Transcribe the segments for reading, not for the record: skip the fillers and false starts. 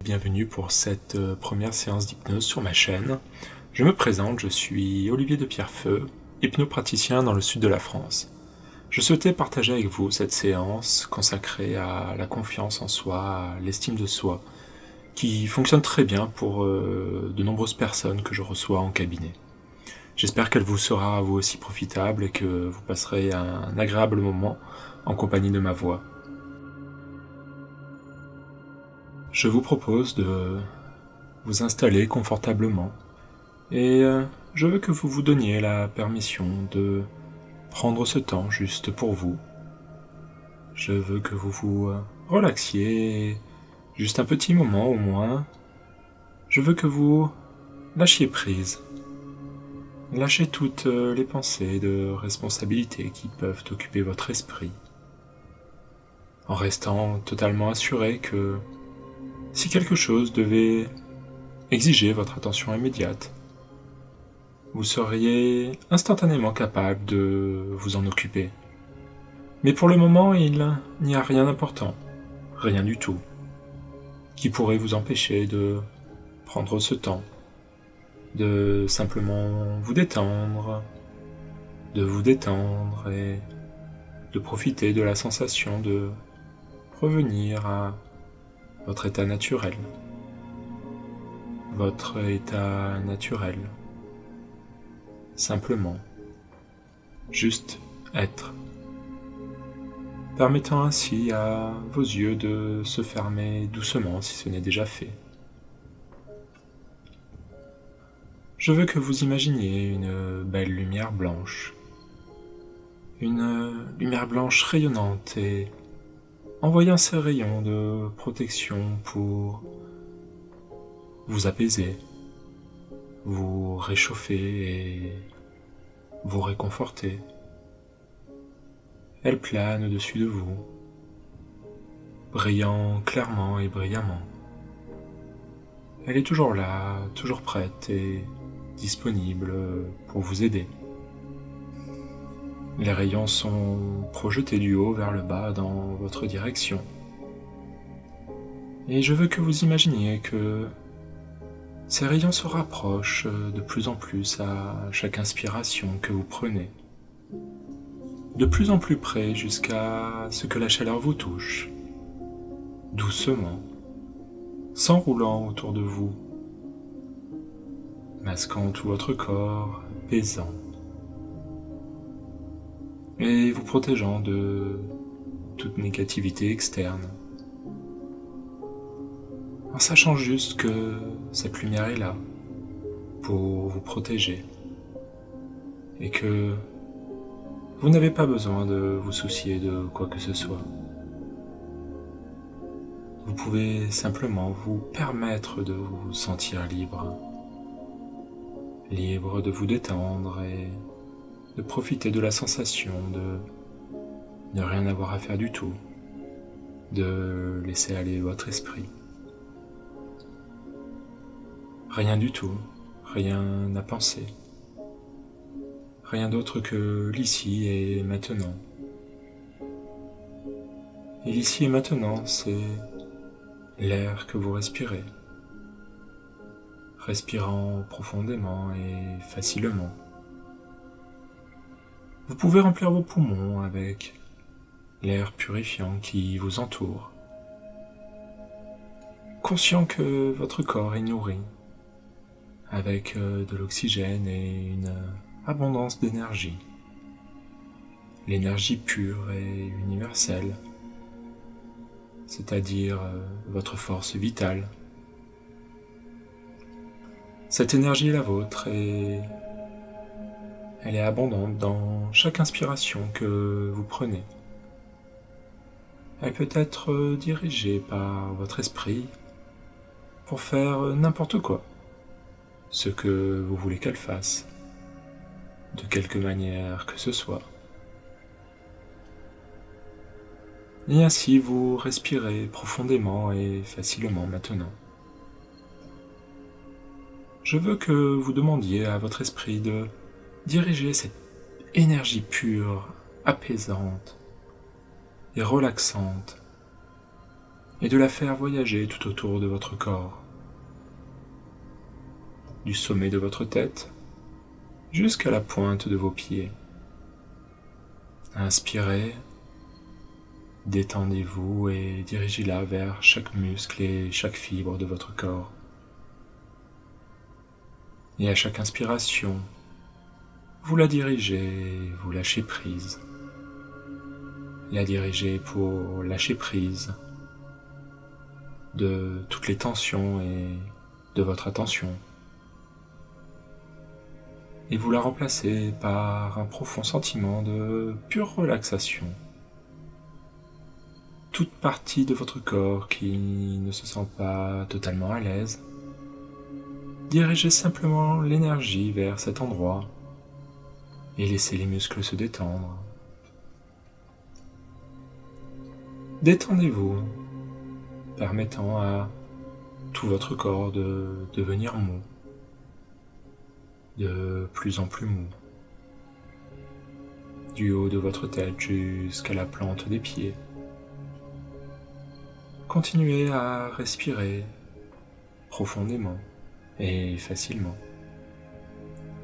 Bienvenue pour cette première séance d'hypnose sur ma chaîne. Je me présente, je suis Olivier de Pierrefeu, hypnopraticien dans le sud de la France. Je souhaitais partager avec vous cette séance consacrée à la confiance en soi, à l'estime de soi, qui fonctionne très bien pour de nombreuses personnes que je reçois en cabinet. J'espère qu'elle vous sera vous aussi profitable et que vous passerez un agréable moment en compagnie de ma voix. Je vous propose de vous installer confortablement et je veux que vous vous donniez la permission de prendre ce temps juste pour vous. Je veux que vous vous relaxiez juste un petit moment au moins. Je veux que vous lâchiez prise. Lâchez toutes les pensées de responsabilité qui peuvent occuper votre esprit, en restant totalement assuré que si quelque chose devait exiger votre attention immédiate, vous seriez instantanément capable de vous en occuper. Mais pour le moment, il n'y a rien d'important, rien du tout, qui pourrait vous empêcher de prendre ce temps, de simplement vous détendre et de profiter de la sensation de revenir à votre état naturel. Votre état naturel. Simplement. Juste être. Permettant ainsi à vos yeux de se fermer doucement si ce n'est déjà fait. Je veux que vous imaginiez une belle lumière blanche. Une lumière blanche rayonnante et envoyant ses rayons de protection pour vous apaiser, vous réchauffer et vous réconforter. Elle plane au-dessus de vous, brillant clairement et brillamment. Elle est toujours là, toujours prête et disponible pour vous aider. Les rayons sont projetés du haut vers le bas dans votre direction. Et je veux que vous imaginiez que ces rayons se rapprochent de plus en plus à chaque inspiration que vous prenez. De plus en plus près jusqu'à ce que la chaleur vous touche, doucement, s'enroulant autour de vous, masquant tout votre corps, pesant, et vous protégeant de toute négativité externe, en sachant juste que cette lumière est là pour vous protéger et que vous n'avez pas besoin de vous soucier de quoi que ce soit. Vous pouvez simplement vous permettre de vous sentir libre, libre de vous détendre et de profiter de la sensation de ne rien avoir à faire du tout, de laisser aller votre esprit. Rien du tout, rien à penser. Rien d'autre que l'ici et maintenant. Et l'ici et maintenant, c'est l'air que vous respirez, respirant profondément et facilement. Vous pouvez remplir vos poumons avec l'air purifiant qui vous entoure, conscient que votre corps est nourri avec de l'oxygène et une abondance d'énergie. L'énergie pure et universelle, c'est-à-dire votre force vitale. Cette énergie est la vôtre et elle est abondante dans chaque inspiration que vous prenez. Elle peut être dirigée par votre esprit pour faire n'importe quoi, ce que vous voulez qu'elle fasse, de quelque manière que ce soit. Et ainsi vous respirez profondément et facilement maintenant. Je veux que vous demandiez à votre esprit de diriger cette énergie pure, apaisante et relaxante et de la faire voyager tout autour de votre corps, du sommet de votre tête jusqu'à la pointe de vos pieds. Inspirez, détendez-vous et dirigez-la vers chaque muscle et chaque fibre de votre corps. Et à chaque inspiration, vous la dirigez, vous lâchez prise. La dirigez pour lâcher prise de toutes les tensions et de votre attention. Et vous la remplacez par un profond sentiment de pure relaxation. Toute partie de votre corps qui ne se sent pas totalement à l'aise, dirigez simplement l'énergie vers cet endroit et laissez les muscles se détendre. Détendez-vous, permettant à tout votre corps de devenir mou, de plus en plus mou, du haut de votre tête jusqu'à la plante des pieds. Continuez à respirer profondément et facilement.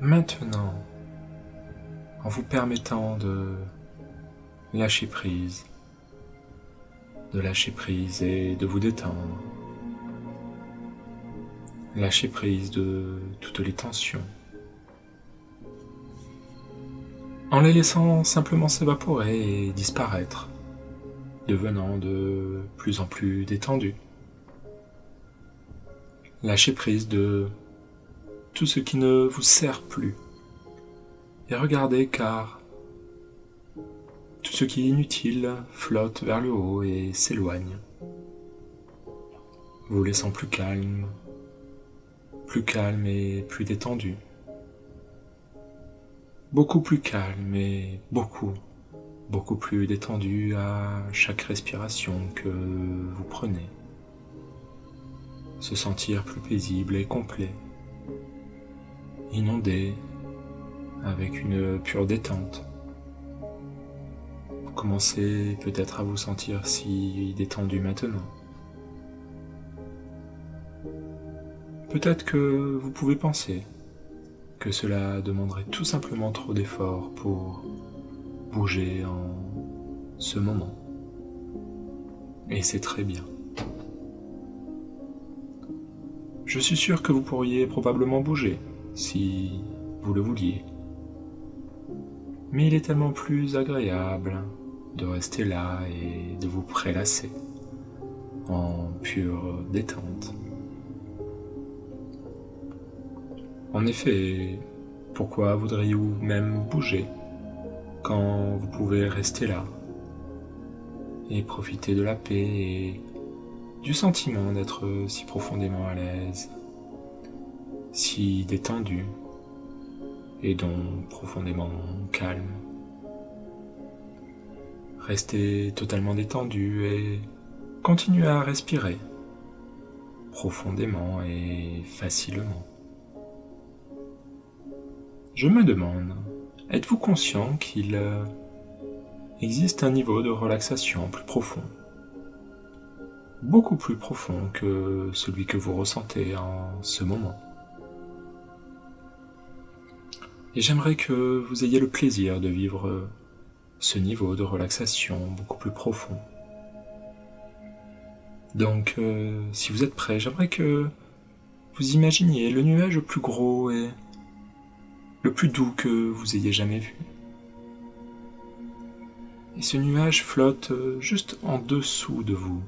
Maintenant, en vous permettant de lâcher prise et de vous détendre. Lâchez prise de toutes les tensions. En les laissant simplement s'évaporer et disparaître, devenant de plus en plus détendu. Lâchez prise de tout ce qui ne vous sert plus. Et regardez car tout ce qui est inutile flotte vers le haut et s'éloigne, vous laissant plus calme et plus détendu. Beaucoup plus calme et beaucoup plus détendu à chaque respiration que vous prenez. Se sentir plus paisible et complet, inondé avec une pure détente. Vous commencez peut-être à vous sentir si détendu maintenant. Peut-être que vous pouvez penser que cela demanderait tout simplement trop d'efforts pour bouger en ce moment. Et c'est très bien. Je suis sûr que vous pourriez probablement bouger si vous le vouliez. Mais il est tellement plus agréable de rester là et de vous prélasser en pure détente. En effet, pourquoi voudriez-vous même bouger quand vous pouvez rester là et profiter de la paix et du sentiment d'être si profondément à l'aise, si détendu et donc profondément calme. Restez totalement détendu et continuez à respirer profondément et facilement. Je me demande, êtes-vous conscient qu'il existe un niveau de relaxation plus profond, beaucoup plus profond que celui que vous ressentez en ce moment? Et j'aimerais que vous ayez le plaisir de vivre ce niveau de relaxation beaucoup plus profond. Donc, si vous êtes prêts, j'aimerais que vous imaginiez le nuage le plus gros et le plus doux que vous ayez jamais vu. Et ce nuage flotte juste en dessous de vous,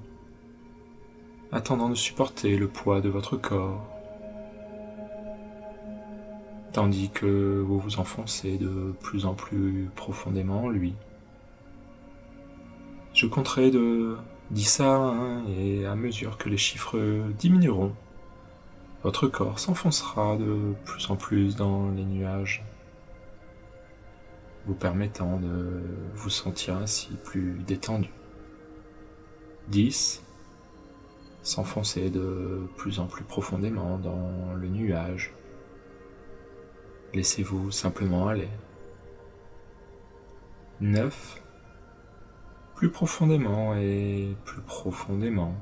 attendant de supporter le poids de votre corps, tandis que vous vous enfoncez de plus en plus profondément en lui. Je compterai de 10 à 1 et à mesure que les chiffres diminueront, votre corps s'enfoncera de plus en plus dans les nuages, vous permettant de vous sentir ainsi plus détendu. 10, s'enfoncer de plus en plus profondément dans le nuage. Laissez-vous simplement aller. 9, plus profondément et plus profondément,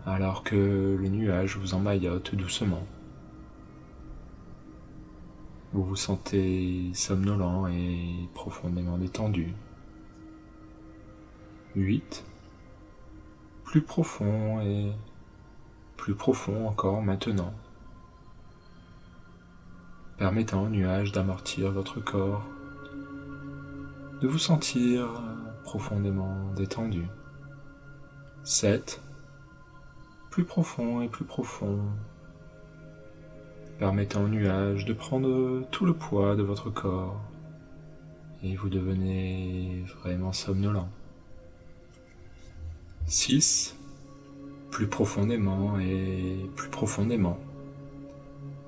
alors que le nuage vous emmaillote doucement. Vous vous sentez somnolent et profondément détendu. 8. Plus profond et plus profond encore maintenant, permettant au nuage d'amortir votre corps, de vous sentir profondément détendu. 7. Plus profond et plus profond, permettant au nuage de prendre tout le poids de votre corps, et vous devenez vraiment somnolent. 6. Plus profondément et plus profondément,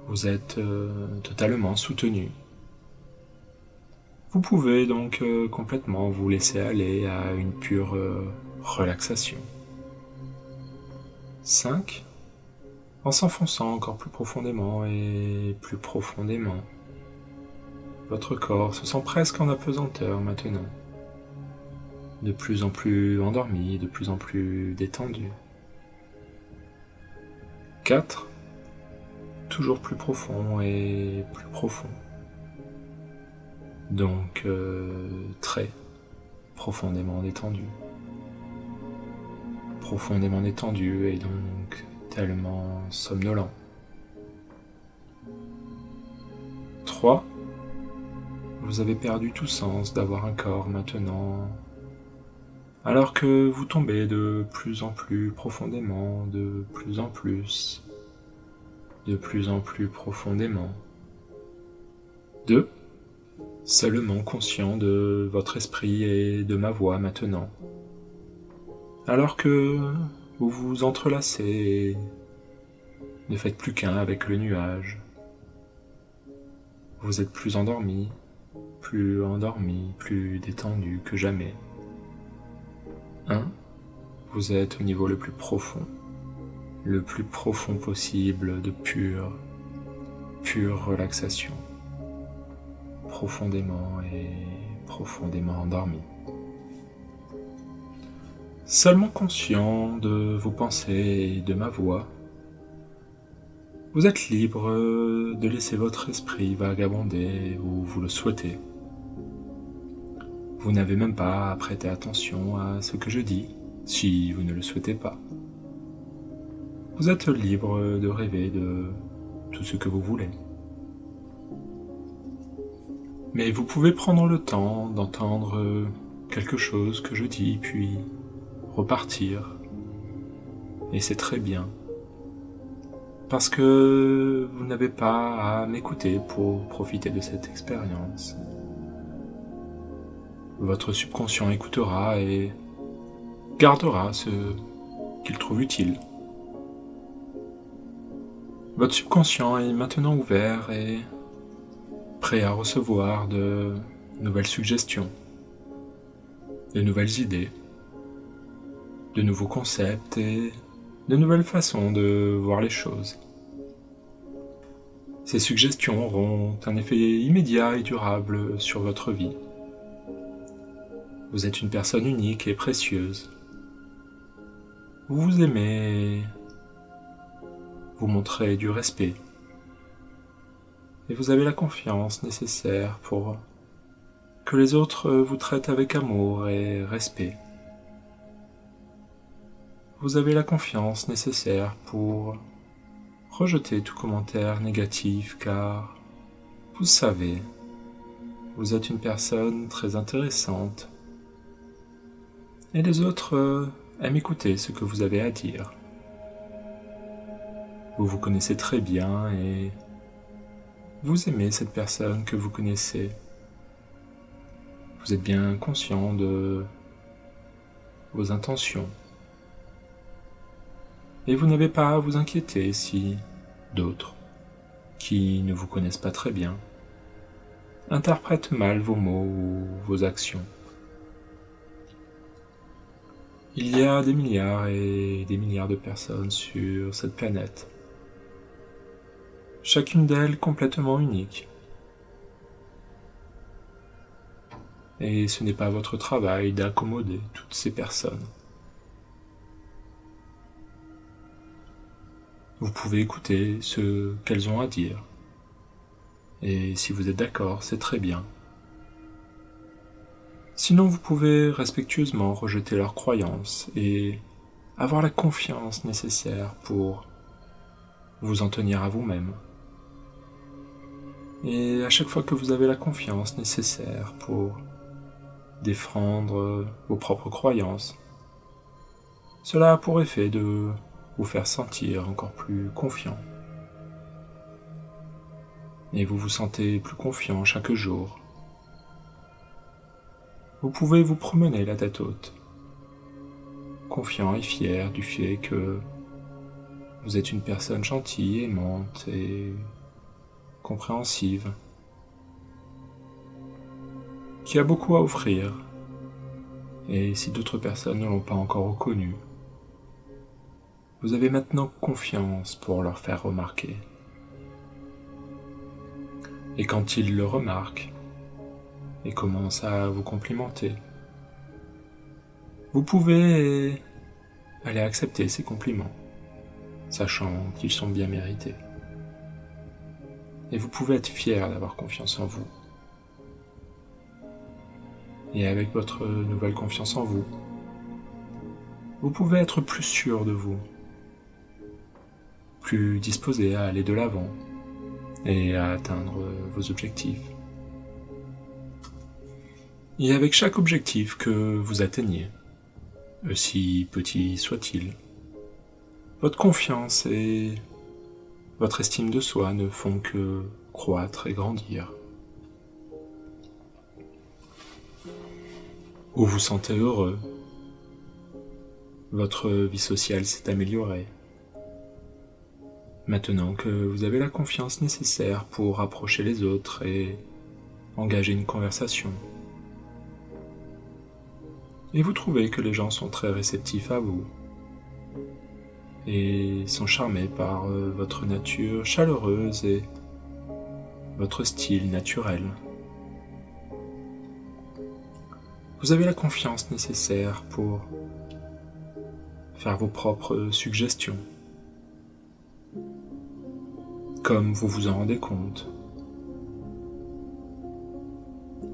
vous êtes totalement soutenu. Vous pouvez donc complètement vous laisser aller à une pure relaxation. 5. En s'enfonçant encore plus profondément et plus profondément, votre corps se sent presque en apesanteur maintenant, de plus en plus endormi, de plus en plus détendu. 4. Toujours plus profond et plus profond. Donc très profondément détendu. Profondément détendu et donc tellement somnolent. 3. Vous avez perdu tout sens d'avoir un corps maintenant, alors que vous tombez de plus en plus profondément, de plus en plus profondément. 2. Seulement conscient de votre esprit et de ma voix maintenant, alors que vous vous entrelacez et ne faites plus qu'un avec le nuage. Vous êtes plus endormi, plus détendu que jamais. 1. Vous êtes au niveau le plus profond possible de pure relaxation, profondément endormi. Seulement conscient de vos pensées et de ma voix, vous êtes libre de laisser votre esprit vagabonder où vous le souhaitez. Vous n'avez même pas à prêter attention à ce que je dis, si vous ne le souhaitez pas. Vous êtes libre de rêver de tout ce que vous voulez. Mais vous pouvez prendre le temps d'entendre quelque chose que je dis, puis repartir. Et c'est très bien. Parce que vous n'avez pas à m'écouter pour profiter de cette expérience. Votre subconscient écoutera et gardera ce qu'il trouve utile. Votre subconscient est maintenant ouvert et prêt à recevoir de nouvelles suggestions, de nouvelles idées, de nouveaux concepts et de nouvelles façons de voir les choses. Ces suggestions auront un effet immédiat et durable sur votre vie. Vous êtes une personne unique et précieuse. Vous vous aimez et vous montrez du respect. Et vous avez la confiance nécessaire pour que les autres vous traitent avec amour et respect. Vous avez la confiance nécessaire pour rejeter tout commentaire négatif car vous savez, vous êtes une personne très intéressante et les autres aiment écouter ce que vous avez à dire. Vous vous connaissez très bien et vous aimez cette personne que vous connaissez. Vous êtes bien conscient de vos intentions. Et vous n'avez pas à vous inquiéter si d'autres, qui ne vous connaissent pas très bien, interprètent mal vos mots ou vos actions. Il y a des milliards et des milliards de personnes sur cette planète, chacune d'elles complètement unique. Et ce n'est pas votre travail d'accommoder toutes ces personnes. Vous pouvez écouter ce qu'elles ont à dire. Et si vous êtes d'accord, c'est très bien. Sinon, vous pouvez respectueusement rejeter leurs croyances et avoir la confiance nécessaire pour vous en tenir à vous-même. Et à chaque fois que vous avez la confiance nécessaire pour défendre vos propres croyances, cela a pour effet de vous faire sentir encore plus confiant. Et vous vous sentez plus confiant chaque jour. Vous pouvez vous promener la tête haute, confiant et fier du fait que vous êtes une personne gentille, aimante et compréhensive, qui a beaucoup à offrir, et si d'autres personnes ne l'ont pas encore reconnu, vous avez maintenant confiance pour leur faire remarquer. Et quand ils le remarquent et commencent à vous complimenter, vous pouvez aller accepter ces compliments, sachant qu'ils sont bien mérités. Et vous pouvez être fier d'avoir confiance en vous. Et avec votre nouvelle confiance en vous, vous pouvez être plus sûr de vous, plus disposé à aller de l'avant et à atteindre vos objectifs. Et avec chaque objectif que vous atteignez, aussi petit soit-il, votre confiance et votre estime de soi ne font que croître et grandir. Vous vous sentez heureux, votre vie sociale s'est améliorée. Maintenant que vous avez la confiance nécessaire pour approcher les autres et engager une conversation, et vous trouvez que les gens sont très réceptifs à vous et sont charmés par votre nature chaleureuse et votre style naturel. Vous avez la confiance nécessaire pour faire vos propres suggestions, comme vous vous en rendez compte.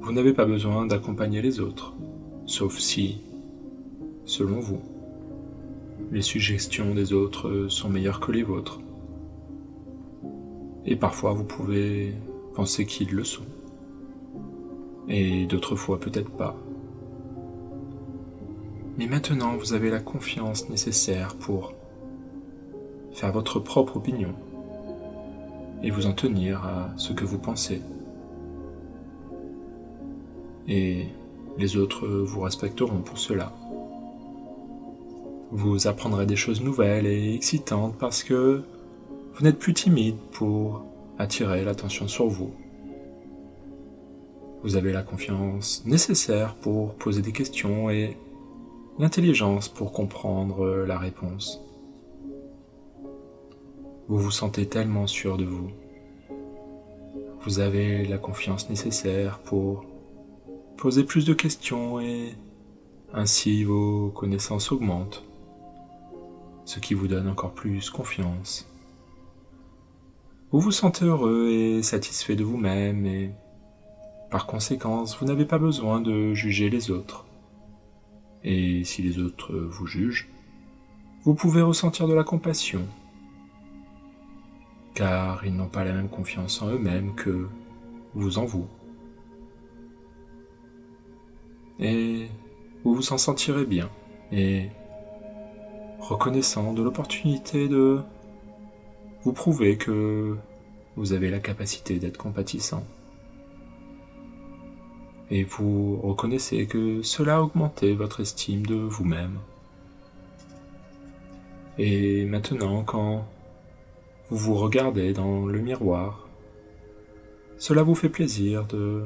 Vous n'avez pas besoin d'accompagner les autres, sauf si, selon vous, les suggestions des autres sont meilleures que les vôtres. Et parfois vous pouvez penser qu'ils le sont, et d'autres fois peut-être pas. Mais maintenant vous avez la confiance nécessaire pour faire votre propre opinion et vous en tenir à ce que vous pensez. Et les autres vous respecteront pour cela. Vous apprendrez des choses nouvelles et excitantes parce que vous n'êtes plus timide pour attirer l'attention sur vous. Vous avez la confiance nécessaire pour poser des questions et l'intelligence pour comprendre la réponse. Vous vous sentez tellement sûr de vous. Vous avez la confiance nécessaire pour poser plus de questions et ainsi vos connaissances augmentent, ce qui vous donne encore plus confiance. Vous vous sentez heureux et satisfait de vous-même et par conséquent, vous n'avez pas besoin de juger les autres. Et si les autres vous jugent, vous pouvez ressentir de la compassion, car ils n'ont pas la même confiance en eux-mêmes que vous en vous. Et vous vous en sentirez bien, et reconnaissant de l'opportunité de vous prouver que vous avez la capacité d'être compatissant. Et vous reconnaissez que cela a augmenté votre estime de vous-même. Et maintenant, quand vous vous regardez dans le miroir, cela vous fait plaisir de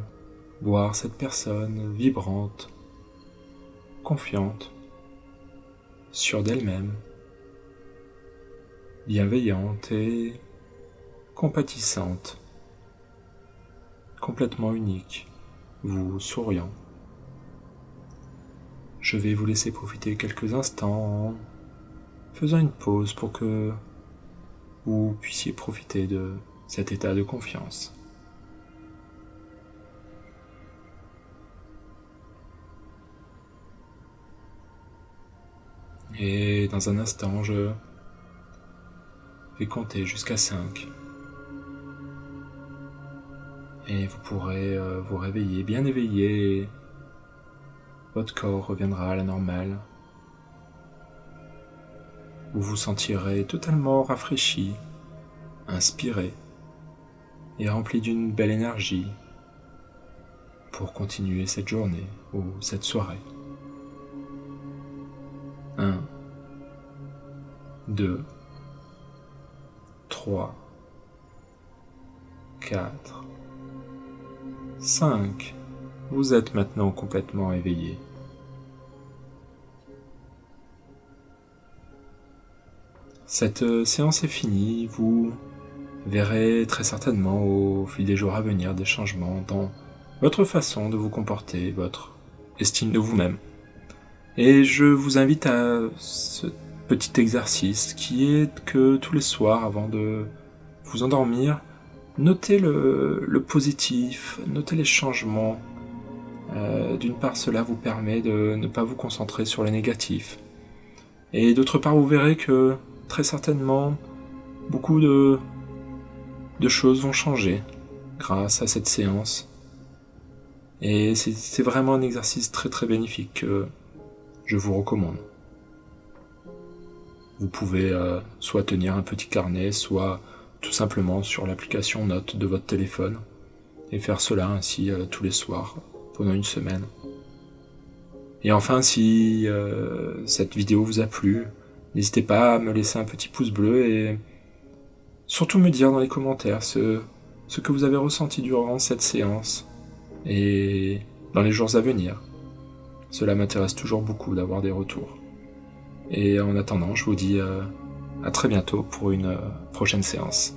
voir cette personne vibrante, confiante, sûre d'elle-même, bienveillante et compatissante, complètement unique, vous souriant. Je vais vous laisser profiter quelques instants en faisant une pause pour que vous puissiez profiter de cet état de confiance. Et dans un instant, je vais compter jusqu'à 5. Et vous pourrez vous réveiller bien éveillé, et votre corps reviendra à la normale. Vous vous sentirez totalement rafraîchi, inspiré et rempli d'une belle énergie pour continuer cette journée ou cette soirée. 1, 2, 3, 4, 5. Vous êtes maintenant complètement éveillé. Cette séance est finie, vous verrez très certainement au fil des jours à venir des changements dans votre façon de vous comporter, votre estime de vous-même. Et je vous invite à ce petit exercice qui est que tous les soirs, avant de vous endormir, notez le positif, notez les changements. D'une part, cela vous permet de ne pas vous concentrer sur les négatifs. Et d'autre part, vous verrez que très certainement, beaucoup de choses vont changer grâce à cette séance. Et c'est vraiment un exercice très très bénéfique que je vous recommande. Vous pouvez soit tenir un petit carnet, soit tout simplement sur l'application Notes de votre téléphone, et faire cela ainsi tous les soirs, pendant une semaine. Et enfin, si cette vidéo vous a plu, n'hésitez pas à me laisser un petit pouce bleu et surtout me dire dans les commentaires ce que vous avez ressenti durant cette séance et dans les jours à venir. Cela m'intéresse toujours beaucoup d'avoir des retours. Et en attendant, je vous dis à très bientôt pour une prochaine séance.